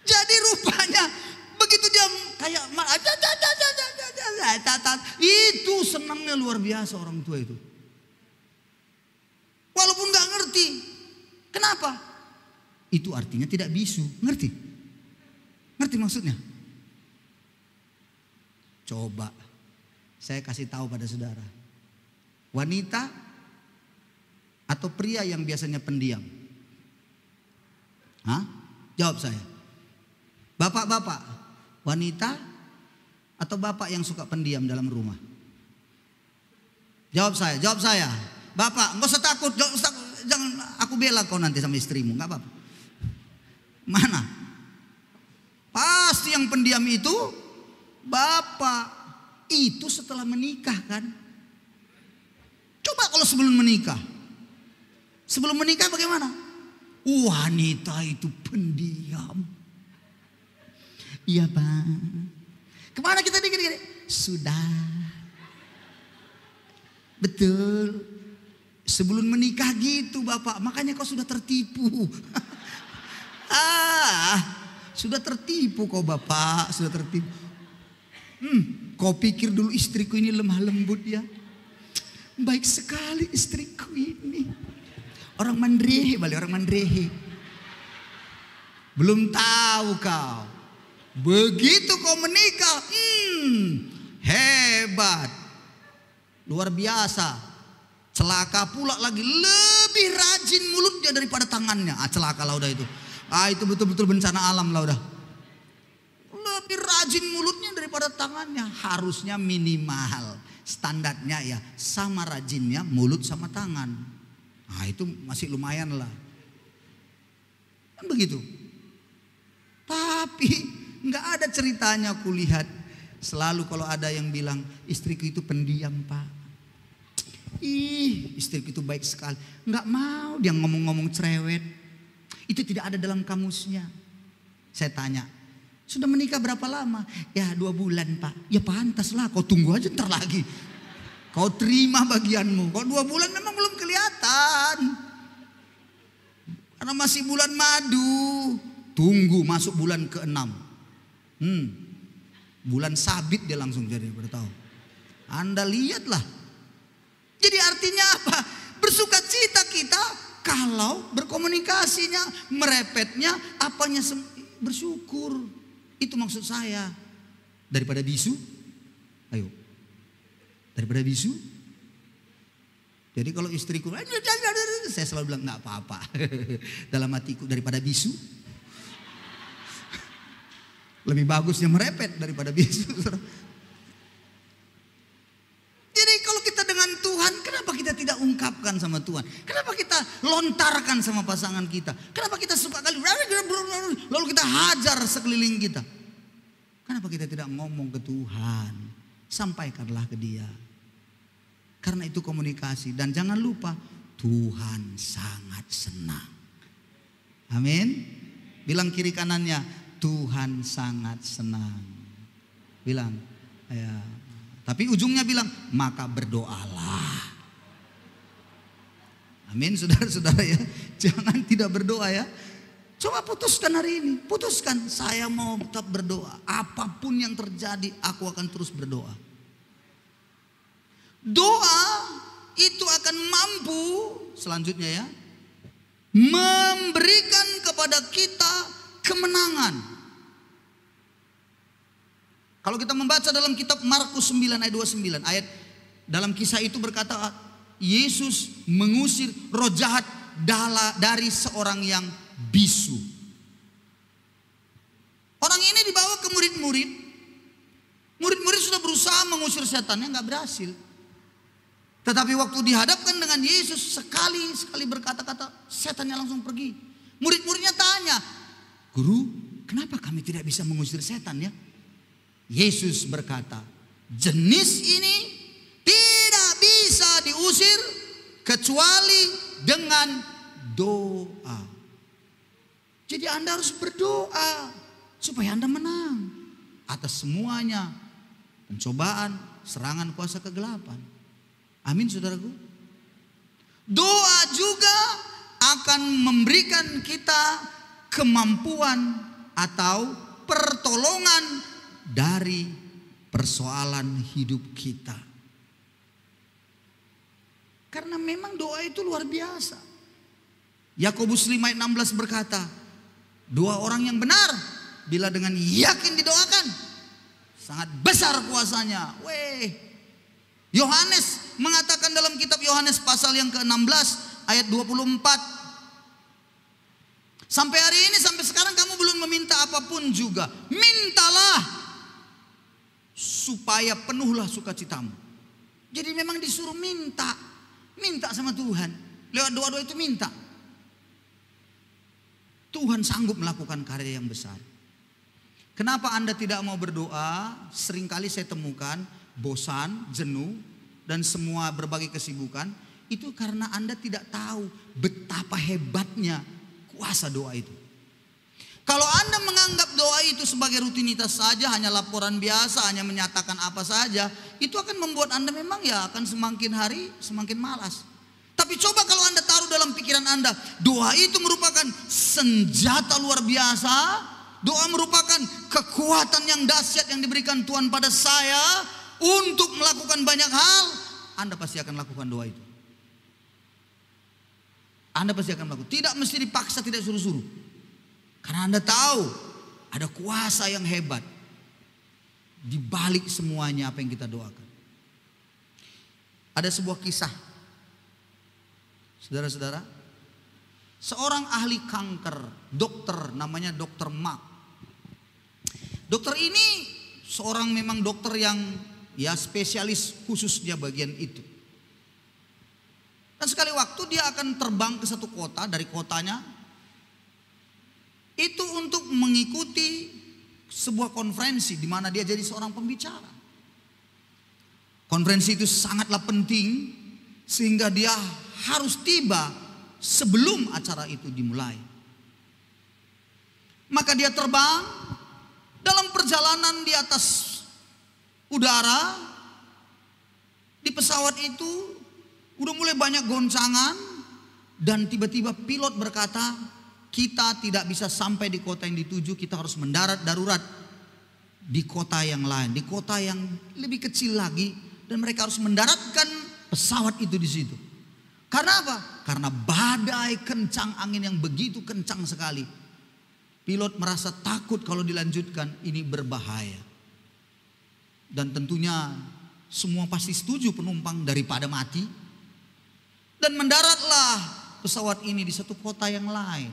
Jadi rupanya begitu dia kayak itu senangnya luar biasa orang tua itu. Walaupun nggak ngerti, kenapa? Itu artinya tidak bisu, ngerti? Ngerti maksudnya? Coba saya kasih tahu pada saudara, wanita atau pria yang biasanya pendiam? Jawab saya. Bapak-bapak, wanita atau bapak yang suka pendiam dalam rumah? Jawab saya. Bapak, enggak usah takut, jangan aku bela kau nanti sama istrimu, enggak apa-apa. Mana? Pasti yang pendiam itu bapak. Itu setelah menikah kan? Coba kalau sebelum menikah. Sebelum menikah bagaimana? Wanita itu pendiam. Iya Pak. Kemana kita dikit-dikit? Sudah. Betul. Sebelum menikah gitu Bapak. Makanya kau sudah tertipu. Sudah tertipu kau Bapak. Sudah tertipu. Kau pikir dulu istriku ini lemah lembut ya. Baik sekali istriku ini. Orang Mandrehe, orang Mandrehe. Belum tahu kau. Begitu kau menikah, hebat. Luar biasa. Celaka pula lagi, lebih rajin mulutnya daripada tangannya. Celaka lah udah itu. Itu betul-betul bencana alam lah udah. Lebih rajin mulutnya daripada tangannya. Harusnya minimal. Standarnya ya sama rajinnya mulut sama tangan. Itu masih lumayan lah. Kan begitu. Tapi nggak ada ceritanya aku lihat. Selalu kalau ada yang bilang istriku itu pendiam Pak. Istriku itu baik sekali. Nggak mau dia ngomong-ngomong cerewet. Itu tidak ada dalam kamusnya. Saya tanya, sudah menikah berapa lama? Ya 2 bulan Pak. Ya pantas lah, kau tunggu aja ntar lagi. Kau terima bagianmu. Kau 2 bulan memang belum kelihatan. Karena masih bulan madu. Tunggu masuk bulan ke-6. Bulan sabit dia langsung jadi bertahu. Anda lihatlah. Jadi artinya apa? Bersukacita kita kalau berkomunikasinya, merepetnya, apanya bersyukur. Itu maksud saya. Daripada bisu, ayo. Daripada bisu. Jadi kalau istriku, saya selalu bilang nggak apa-apa. Dalam hatiku, daripada bisu. Lebih bagusnya merepet daripada bisu. Jadi kalau kita dengan Tuhan, kenapa kita tidak ungkapkan sama Tuhan? Kenapa kita lontarkan sama pasangan kita? Kenapa kita suka kali lalu kita hajar sekeliling kita? Kenapa kita tidak ngomong ke Tuhan? Sampaikanlah ke Dia. Karena itu komunikasi. Dan jangan lupa, Tuhan sangat senang. Amin. Bilang kiri kanannya, Tuhan sangat senang. Bilang, ya. Tapi ujungnya bilang, maka berdoalah. Amin, saudara-saudara ya. Jangan tidak berdoa ya. Coba putuskan hari ini. Putuskan, saya mau tetap berdoa. Apapun yang terjadi, aku akan terus berdoa. Doa itu akan mampu, selanjutnya ya, memberikan kepada kita kemenangan. Kalau kita membaca dalam kitab Markus 9 ayat 29, ayat dalam kisah itu berkata Yesus mengusir roh jahat dari seorang yang bisu. Orang ini dibawa ke murid-murid. Murid-murid sudah berusaha mengusir setannya, nggak berhasil. Tetapi waktu dihadapkan dengan Yesus, sekali berkata-kata, setannya langsung pergi. Murid-muridnya tanya, Guru, kenapa kami tidak bisa mengusir setan ya? Yesus berkata, jenis ini tidak bisa diusir kecuali dengan doa. Jadi Anda harus berdoa supaya Anda menang atas semuanya pencobaan, serangan kuasa kegelapan. Amin saudaraku. Doa juga akan memberikan kita kemampuan atau pertolongan dari persoalan hidup kita. Karena memang doa itu luar biasa. Yakobus 5 ayat 16 berkata, dua orang yang benar bila dengan yakin didoakan, sangat besar kuasanya. Yohanes mengatakan dalam kitab Yohanes pasal yang ke-16 ayat 24. Sampai hari ini, sampai sekarang kamu belum meminta apapun juga. Mintalah supaya penuhlah sukacitamu. Jadi memang disuruh minta. Minta sama Tuhan. Lewat doa-doa itu minta. Tuhan sanggup melakukan karya yang besar. Kenapa Anda tidak mau berdoa? Seringkali saya temukan bosan, jenuh, dan semua berbagai kesibukan. Itu karena Anda tidak tahu betapa hebatnya kuasa doa itu. Kalau Anda menganggap doa itu sebagai rutinitas saja, hanya laporan biasa, hanya menyatakan apa saja, itu akan membuat Anda memang ya akan semakin hari semakin malas. Tapi coba kalau Anda taruh dalam pikiran Anda, doa itu merupakan senjata luar biasa. Doa merupakan kekuatan yang dahsyat yang diberikan Tuhan pada saya untuk melakukan banyak hal. Anda pasti akan lakukan doa itu. Anda pasti akan melakukan. Tidak mesti dipaksa, tidak suruh-suruh. Karena Anda tahu ada kuasa yang hebat di balik semuanya apa yang kita doakan. Ada sebuah kisah. Saudara-saudara, seorang ahli kanker, dokter namanya Dr. Mark. Dokter ini seorang memang dokter yang ya spesialis khususnya bagian itu. Dan sekali waktu dia akan terbang ke satu kota, dari kotanya itu untuk mengikuti sebuah konferensi di mana dia jadi seorang pembicara. Konferensi itu sangatlah penting sehingga dia harus tiba sebelum acara itu dimulai. Maka dia terbang, dalam perjalanan di atas udara, di pesawat itu udah mulai banyak goncangan dan tiba-tiba pilot berkata, kita tidak bisa sampai di kota yang dituju, kita harus mendarat darurat di kota yang lain, di kota yang lebih kecil lagi, dan mereka harus mendaratkan pesawat itu di situ. Karena apa? Karena badai kencang, angin yang begitu kencang sekali. Pilot merasa takut kalau dilanjutkan, ini berbahaya. Dan tentunya semua pasti setuju penumpang daripada mati. Dan mendaratlah pesawat ini di satu kota yang lain.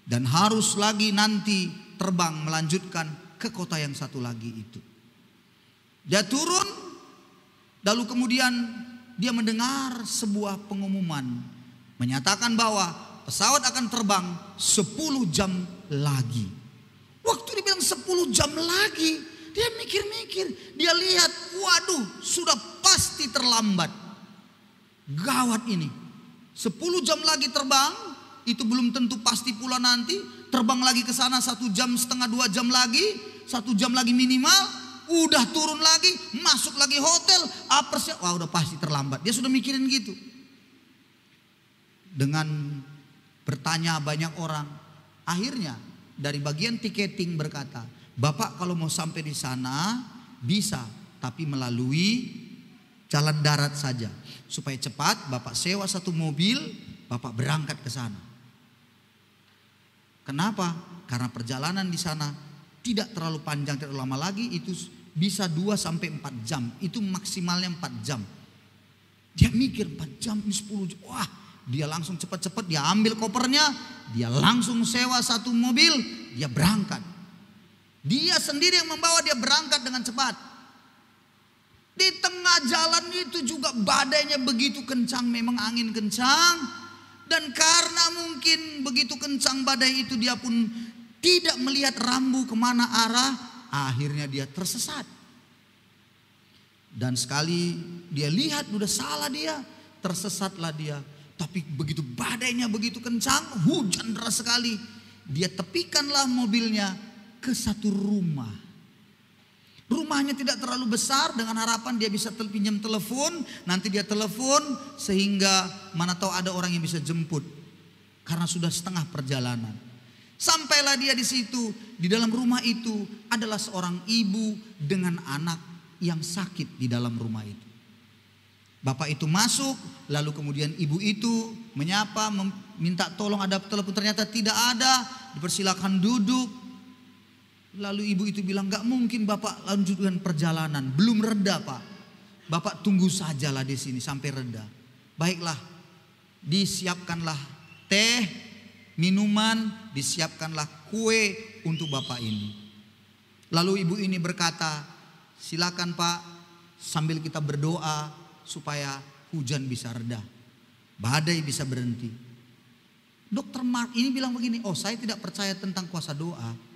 Dan harus lagi nanti terbang melanjutkan ke kota yang satu lagi itu. Dia turun, lalu kemudian dia mendengar sebuah pengumuman menyatakan bahwa pesawat akan terbang 10 jam lagi. Waktu dia bilang 10 jam lagi, dia mikir-mikir, dia lihat, waduh, sudah pasti terlambat. Gawat ini. 10 jam lagi terbang, itu belum tentu pasti pula nanti. Terbang lagi ke sana 1 jam setengah, 2 jam lagi, 1 jam lagi minimal, udah turun lagi, masuk lagi hotel, wah udah pasti terlambat. Dia sudah mikirin gitu. Dengan bertanya banyak orang, akhirnya dari bagian tiketing berkata, Bapak kalau mau sampai di sana bisa, tapi melalui jalan darat saja. Supaya cepat, Bapak sewa satu mobil, Bapak berangkat ke sana. Kenapa? Karena perjalanan di sana tidak terlalu panjang, tidak terlalu lama lagi, itu bisa 2 sampai 4 jam. Itu maksimalnya 4 jam. Dia mikir 4 jam ini 10 jam. Wah, dia langsung cepat-cepat dia ambil kopernya, dia langsung sewa satu mobil, dia berangkat. Dia sendiri yang membawa, dia berangkat dengan cepat. Di tengah jalan itu juga badainya begitu kencang, memang angin kencang. Dan karena mungkin begitu kencang badai itu, dia pun tidak melihat rambu kemana arah. Akhirnya dia tersesat. Dan sekali dia lihat udah salah dia, tersesatlah dia. Tapi begitu badainya begitu kencang, hujan deras sekali, dia tepikanlah mobilnya ke satu rumah. Rumahnya tidak terlalu besar, dengan harapan dia bisa pinjam telepon. Nanti dia telepon sehingga mana tahu ada orang yang bisa jemput. Karena sudah setengah perjalanan. Sampailah dia di situ. Di dalam rumah itu adalah seorang ibu dengan anak yang sakit di dalam rumah itu. Bapak itu masuk, lalu kemudian ibu itu menyapa, minta tolong ada telepon, ternyata tidak ada, dipersilakan duduk. Lalu ibu itu bilang, gak mungkin Bapak lanjutkan perjalanan, belum reda Pak. Bapak tunggu sajalah di sini sampai reda. Baiklah, disiapkanlah teh, minuman, disiapkanlah kue untuk Bapak ini. Lalu ibu ini berkata, silakan Pak, sambil kita berdoa supaya hujan bisa reda, badai bisa berhenti. Dokter Mark ini bilang begini, oh saya tidak percaya tentang kuasa doa.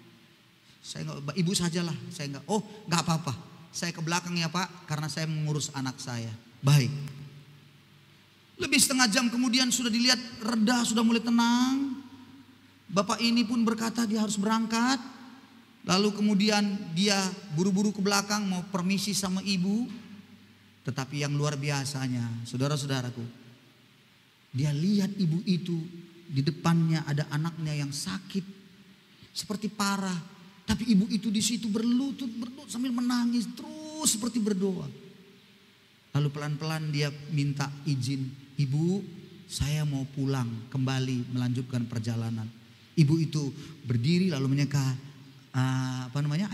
Saya enggak, ibu sajalah, saya enggak. Oh, enggak apa-apa. Saya ke belakang ya Pak, karena saya mengurus anak saya. Baik. Lebih setengah jam kemudian sudah dilihat reda, sudah mulai tenang. Bapak ini pun berkata dia harus berangkat. Lalu kemudian dia buru-buru ke belakang mau permisi sama ibu. Tetapi yang luar biasanya, saudara-saudaraku, dia lihat ibu itu di depannya ada anaknya yang sakit seperti parah. Tapi ibu itu di situ berlutut sambil menangis terus seperti berdoa. Lalu pelan-pelan dia minta izin, Ibu, saya mau pulang kembali melanjutkan perjalanan. Ibu itu berdiri lalu menyeka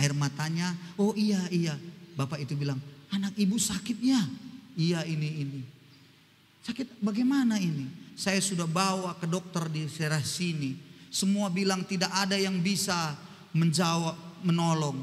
air matanya. Oh iya. Bapak itu bilang, anak ibu sakitnya. Iya ini. Sakit bagaimana ini? Saya sudah bawa ke dokter di daerah sini. Semua bilang tidak ada yang bisa menjawab, menolong.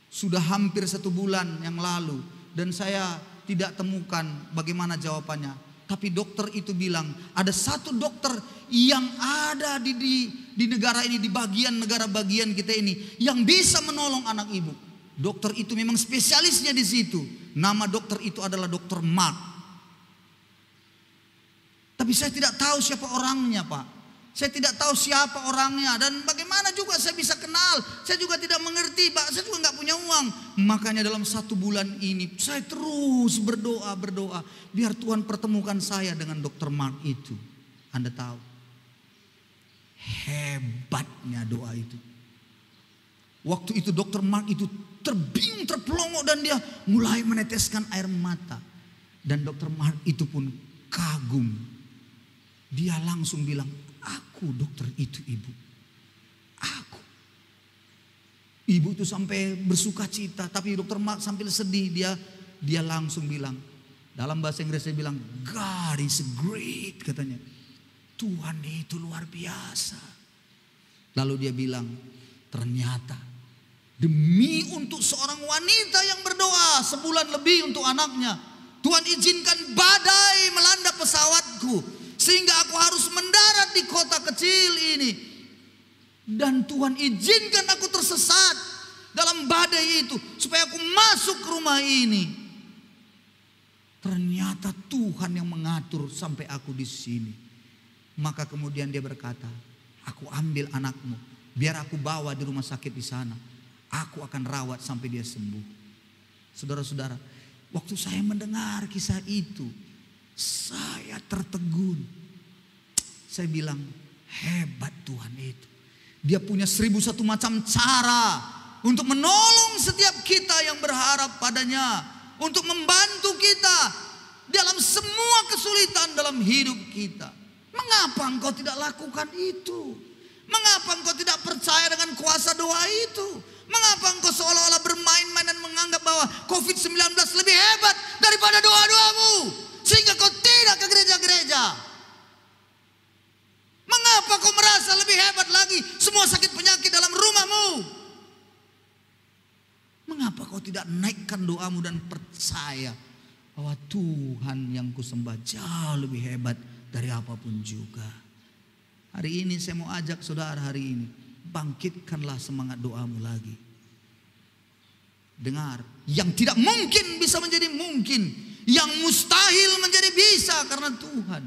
Sudah hampir 1 bulan yang lalu dan saya tidak temukan bagaimana jawabannya. Tapi dokter itu bilang ada satu dokter yang ada di negara ini, di bagian negara bagian kita ini, yang bisa menolong anak ibu. Dokter itu memang spesialisnya di situ. Nama dokter itu adalah Dokter Mark. Tapi saya tidak tahu siapa orangnya Pak. Saya tidak tahu siapa orangnya dan bagaimana juga saya bisa kenal. Saya juga tidak mengerti Pak, saya juga nggak punya uang. Makanya dalam 1 bulan ini saya terus berdoa. Biar Tuhan pertemukan saya dengan Dokter Mark itu. Anda tahu. hebatnya doa itu. Waktu itu Dr. Mark itu terbingung, terpelongo, dan dia mulai meneteskan air mata. Dan Dr. Mark itu pun kagum. Dia langsung bilang, aku dokter itu ibu. Aku. Ibu itu sampai bersuka cita, tapi Dr. Mark sambil sedih. Dia langsung bilang, dalam bahasa Inggris dia bilang, God is great, katanya. Tuhan itu luar biasa. Lalu dia bilang, ternyata demi untuk seorang wanita yang berdoa sebulan lebih untuk anaknya, Tuhan izinkan badai melanda pesawatku sehingga aku harus mendarat di kota kecil ini. Dan Tuhan izinkan aku tersesat dalam badai itu supaya aku masuk ke rumah ini. Ternyata Tuhan yang mengatur sampai aku di sini. Maka kemudian dia berkata, aku ambil anakmu, biar aku bawa di rumah sakit di sana. Aku akan rawat sampai dia sembuh. Saudara-saudara, waktu saya mendengar kisah itu, saya tertegun. Saya bilang, hebat Tuhan itu. Dia punya 1001 macam cara untuk menolong setiap kita yang berharap padanya, untuk membantu kita dalam semua kesulitan dalam hidup kita. Mengapa engkau tidak lakukan itu? Mengapa engkau tidak percaya dengan kuasa doa itu? Mengapa engkau seolah-olah bermain-main dan menganggap bahwa COVID-19 lebih hebat daripada doa-doamu, sehingga kau tidak ke gereja-gereja? Mengapa kau merasa lebih hebat lagi semua sakit penyakit dalam rumahmu? Mengapa kau tidak naikkan doamu dan percaya bahwa Tuhan yang kusembah jauh lebih hebat dari apapun juga? Hari ini saya mau ajak saudara hari ini, bangkitkanlah semangat doamu lagi. Dengar, yang tidak mungkin bisa menjadi mungkin, yang mustahil menjadi bisa karena Tuhan.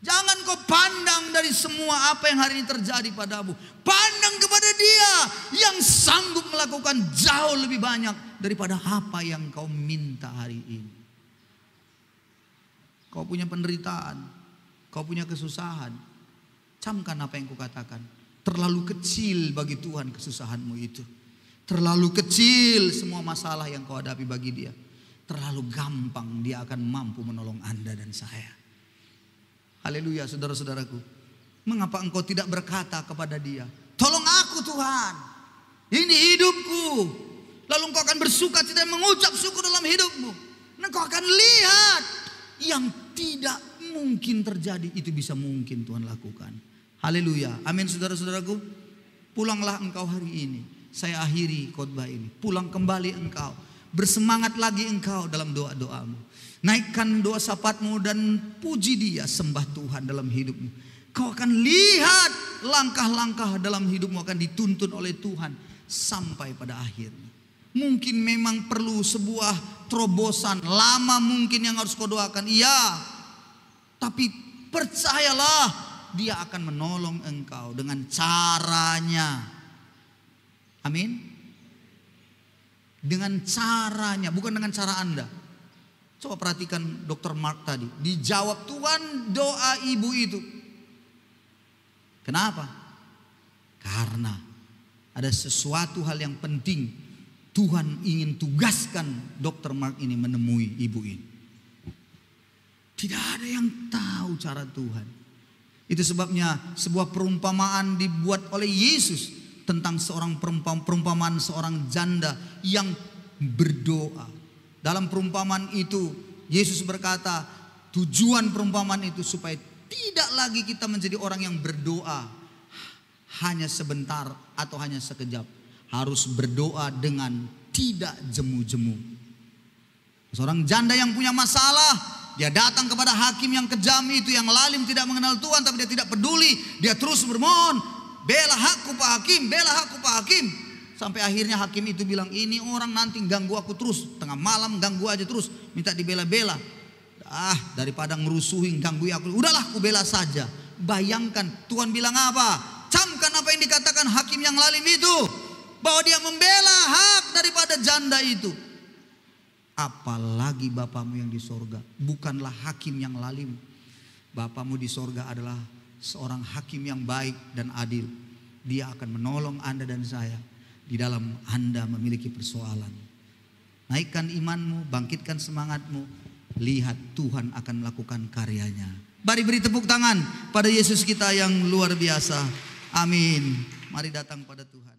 Jangan kau pandang dari semua apa yang hari ini terjadi padamu. Pandang kepada Dia yang sanggup melakukan jauh lebih banyak daripada apa yang kau minta hari ini. Kau punya penderitaan, kau punya kesusahan, camkan apa yang kukatakan. Terlalu kecil bagi Tuhan kesusahanmu itu. Terlalu kecil semua masalah yang kau hadapi bagi Dia. Terlalu gampang Dia akan mampu menolong Anda dan saya. Haleluya, saudara-saudaraku. Mengapa engkau tidak berkata kepada Dia, tolong aku Tuhan, ini hidupku. Lalu engkau akan bersuka cita dan mengucap syukur dalam hidupmu. Dan engkau akan lihat yang tidak mungkin terjadi itu bisa mungkin Tuhan lakukan. Haleluya, amin saudara-saudaraku. Pulanglah engkau hari ini. Saya akhiri khotbah ini. Pulang kembali engkau. Bersemangat lagi engkau dalam doa-doamu. Naikkan doa sapatmu dan puji Dia, sembah Tuhan dalam hidupmu. Kau akan lihat langkah-langkah dalam hidupmu akan dituntun oleh Tuhan sampai pada akhirnya. Mungkin memang perlu sebuah terobosan lama mungkin yang harus kau doakan. Iya, tapi percayalah Dia akan menolong engkau dengan caranya. Amin. Dengan caranya, bukan dengan cara Anda. Coba perhatikan Dr. Mark tadi. Dijawab Tuhan doa ibu itu. Kenapa? Karena ada sesuatu hal yang penting. Tuhan ingin tugaskan Dr. Mark ini menemui ibu ini. Tidak ada yang tahu cara Tuhan. Itu sebabnya sebuah perumpamaan dibuat oleh Yesus tentang seorang perumpamaan seorang janda yang berdoa. Dalam perumpamaan itu Yesus berkata, tujuan perumpamaan itu supaya tidak lagi kita menjadi orang yang berdoa hanya sebentar atau hanya sekejap. Harus berdoa dengan tidak jemu-jemu. Seorang janda yang punya masalah, dia datang kepada hakim yang kejam itu, yang lalim, tidak mengenal Tuhan, tapi dia tidak peduli. Dia terus bermohon, bela hakku Pak Hakim, bela hakku Pak Hakim. Sampai akhirnya hakim itu bilang, ini orang nanti ganggu aku terus, tengah malam ganggu aja terus, minta dibela-bela. Daripada ngerusuhin, ganggu aku, udahlah aku bela saja. Bayangkan Tuhan bilang apa? Camkan apa yang dikatakan hakim yang lalim itu, bahwa dia membela hak daripada janda itu. Apalagi Bapamu yang di sorga, bukanlah hakim yang lalim. Bapamu di sorga adalah seorang hakim yang baik dan adil. Dia akan menolong Anda dan saya di dalam Anda memiliki persoalan. Naikkan imanmu, bangkitkan semangatmu. Lihat Tuhan akan melakukan karyanya. Mari beri tepuk tangan pada Yesus kita yang luar biasa. Amin. Mari datang pada Tuhan.